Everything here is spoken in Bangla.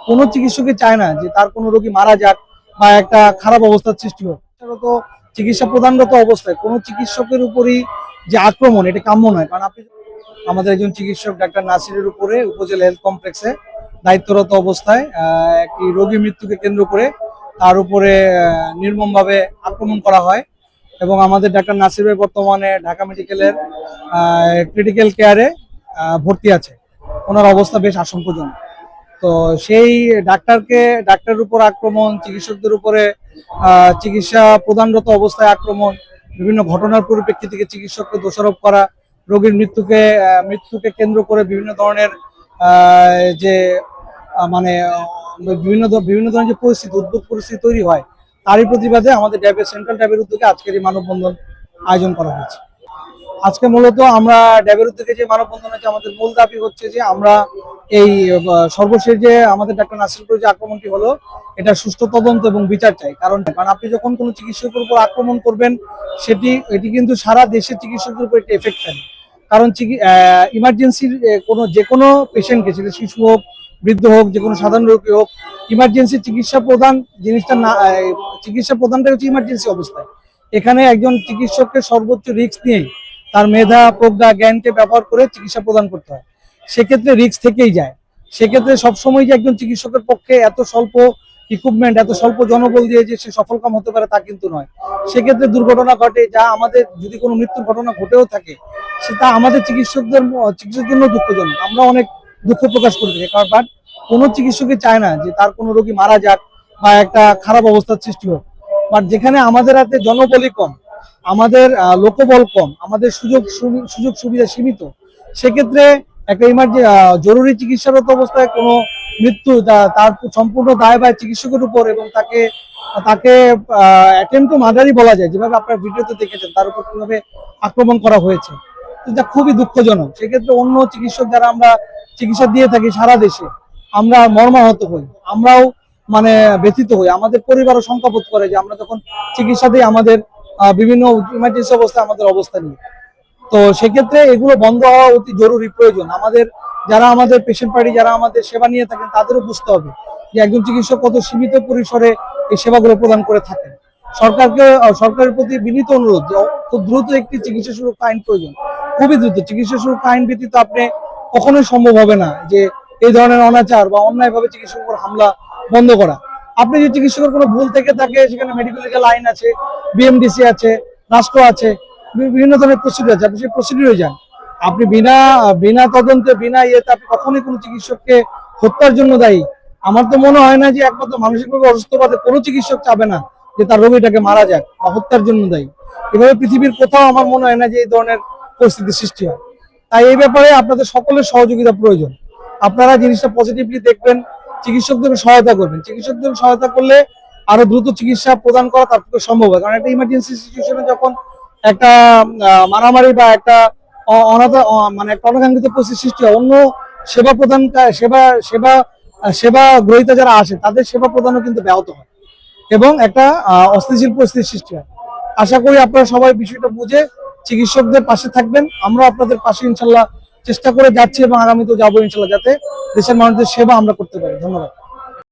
কোনো চিকিৎসকই চায় না যে তার কোনো রোগী মারা যাক বা একটা খারাপ অবস্থার সৃষ্টি হোক। তো চিকিৎসা প্রদানরত অবস্থায় কোনো চিকিৎসকের উপরই যে আক্রমণ, এটা কাম্য নয়। কারণ আপনি আমাদের একজন চিকিৎসক ডাক্তার নাসিরের উপরে উপজেলা হেলথ কমপ্লেক্সে দায়িত্বরত অবস্থায় একটি রোগী মৃত্যুকে কেন্দ্র করে তার উপরে নির্মমভাবে আক্রমণ করা হয় এবং আমাদের ডাক্তার নাসির ভাই বর্তমানে ঢাকা মেডিকেলের ক্রিটিক্যাল কেয়ারে ভর্তি আছে। ওনার অবস্থা বেশ আশঙ্কাজনক। তো সেই ডাক্তারের উপর আক্রমণ, চিকিৎসকদের উপরে চিকিৎসা প্রদানরত অবস্থায় আক্রমণ, বিভিন্ন ঘটনার পরিপ্রেক্ষিতে থেকে চিকিৎসককে দোষারোপ করা, রোগীর মৃত্যুকে কেন্দ্র করে বিভিন্ন ধরনের যে মানে বিভিন্ন ধরনের যে পরিস্থিতি, উদ্ভুত পরিস্থিতি তৈরি হয়, তারই প্রতিবাদে আমাদের সেন্ট্রাল ড্যাবের উদ্যোগে আজকের এই মানববন্ধন আয়োজন করা হয়েছে। আজকে মূলত আমরা ড্যাবের উদ্যোগে যে মানববন্ধন হচ্ছে, আমাদের মূল দাবি হচ্ছে যে আমরা এই সর্বশেষ যে আমাদের ডাক্তার নাসিরুর যে আক্রমণটি হলো, এটা সুষ্ঠু তদন্ত এবং বিচার চাই। কারণ আপনি যখন কোনো চিকিৎসকের উপর আক্রমণ করবেন, এটি কিন্তু সারা দেশের চিকিৎসকদের উপর একটা এফেক্ট ফেলে। কারণ ইমার্জেন্সির যে কোনো পেশেন্টকে, সেটা শিশু হোক, বৃদ্ধ হোক, যে কোনো সাধারণ রোগী হোক, ইমার্জেন্সি চিকিৎসা প্রদানটা হচ্ছে ইমার্জেন্সি অবস্থায়। এখানে একজন চিকিৎসককে সর্বোচ্চ রিস্ক নিয়েই তার মেধা, প্রজ্ঞা, জ্ঞানকে ব্যবহার করে চিকিৎসা প্রদান করতে হয়। সেক্ষেত্রে রিস্ক থেকেই যায়। সেক্ষেত্রে সবসময় যে একজন চিকিৎসকের পক্ষে এত স্বল্প ইকুইপমেন্ট, এত স্বল্প জনবল দিয়ে যে সে সফলকাম হতে পারে তা কিন্তু নয়। সেক্ষেত্রে দুর্ঘটনা ঘটে, যা আমাদের যদি কোনো মৃত্যুর ঘটনা ঘটেও থাকে, সেটা আমাদের চিকিৎসার জন্য দুঃখজনক। আমরা অনেক দুঃখ প্রকাশ করে থাকি। বাট কোনো চিকিৎসকই চায় না যে তার কোনো রোগী মারা যাক বা একটা খারাপ অবস্থার সৃষ্টি হোক। বাট যেখানে আমাদের হাতে জনবলই কম, আমাদের লোকবল কম, আমাদের সুযোগ সুবিধা সীমিত, সেক্ষেত্রে একটা জরুরি চিকিৎসারত অবস্থায় কোনো মৃত্যু, তার সম্পূর্ণ দায়ভার চিকিৎসকের উপর, এবং তাকে অ্যাটেম্প টু মার্ডারই বলা যায়, যেভাবে আপনারা ভিডিওতে দেখেছেন তার উপর কিভাবে আক্রমণ করা হয়েছে, এটা খুবই দুঃখজনক। সেক্ষেত্রে অন্য চিকিৎসক যারা আমরা চিকিৎসা দিয়ে থাকি সারা দেশে, আমরা মর্মাহত হই, আমরাও ব্যথিত হই। আমাদের পরিবারও শঙ্কাবোধ করে যে আমরা যখন চিকিৎসা দিই আমাদের বিভিন্ন ইমার্জেন্সি অবস্থায় আমাদের অবস্থা নিয়ে। তো সেক্ষেত্রে এগুলো বন্ধ হওয়া অতি জরুরি প্রয়োজন। আমাদের পেশেন্ট পার্টি যারা আমাদের সেবা নিয়ে থাকেন, তাদেরও বুঝতে হবে যে একজন চিকিৎসক কত সীমিত পরিসরে এই সেবাগুলো প্রদান করে থাকেন। সরকারের প্রতি বিনীত অনুরোধ যে খুব দ্রুত একটি চিকিৎসা সুরক্ষা আইন প্রয়োজন, খুবই দ্রুত। চিকিৎসা সুরক্ষা আইন ব্যতীত আপনি কখনোই সম্ভব হবে না যে এই ধরনের অনাচার বা অন্যায়ভাবে চিকিৎসকের উপর হামলা বন্ধ করা। আপনি যে চিকিৎসকের কোনো ভুল থেকে থাকে, সেখানে মেডিকেল লিগ্যাল আইন আছে, বিএমডিসি আছে, রাষ্ট্র আছে, বিভিন্ন ধরনের প্রসিডিউর আছে, আপনি সেই প্রসিডিউরে যান। আপনি বিনা তদন্তে, বিনা ইয়েতে আপনি কখনোই কোনো চিকিৎসককে হত্যার জন্য দায়ী। আমার তো মনে হয় না যে একমাত্র মানসিকভাবে অসুস্থ বাদে কোনো চিকিৎসক চাবে না যে তার রোগীটাকে মারা যাক বা হত্যার জন্য দায়ী। এভাবে পৃথিবীর কোথাও আমার মনে হয় না যে এই ধরনের পরিস্থিতি সৃষ্টি হয়। তাই এই ব্যাপারে আপনাদের সকলের সহযোগিতা প্রয়োজন। আপনারা জিনিসটা পজিটিভলি দেখবেন, চিকিৎসকদের সহায়তা করবেন। চিকিৎসকদের সহায়তা করলে আরো দ্রুত চিকিৎসা প্রদান করা তার পক্ষে সম্ভব হয়। কারণ একটা ইমার্জেন্সি সিচুয়েশনে যখন একটা মারামারি বা একটা একটা অনাকাঙ্ক্ষিত পরিস্থিতি সৃষ্টি হয়, অন্য সেবা গ্রহীতা যারা আসে, তাদের সেবা প্রদানও কিন্তু ব্যাহত হয় এবং একটা অস্থিতিশীল পরিস্থিতির সৃষ্টি হয়। আশা করি আপনারা সবাই বিষয়টা বুঝে চিকিৎসকদের পাশে থাকবেন। আমরা আপনাদের পাশে ইনশাল্লাহ চেষ্টা করে যাচ্ছি এবং আগামীতেও যাবো ইনশাল্লাহ, যাতে দেশের মানুষদের সেবা আমরা করতে পারি। ধন্যবাদ।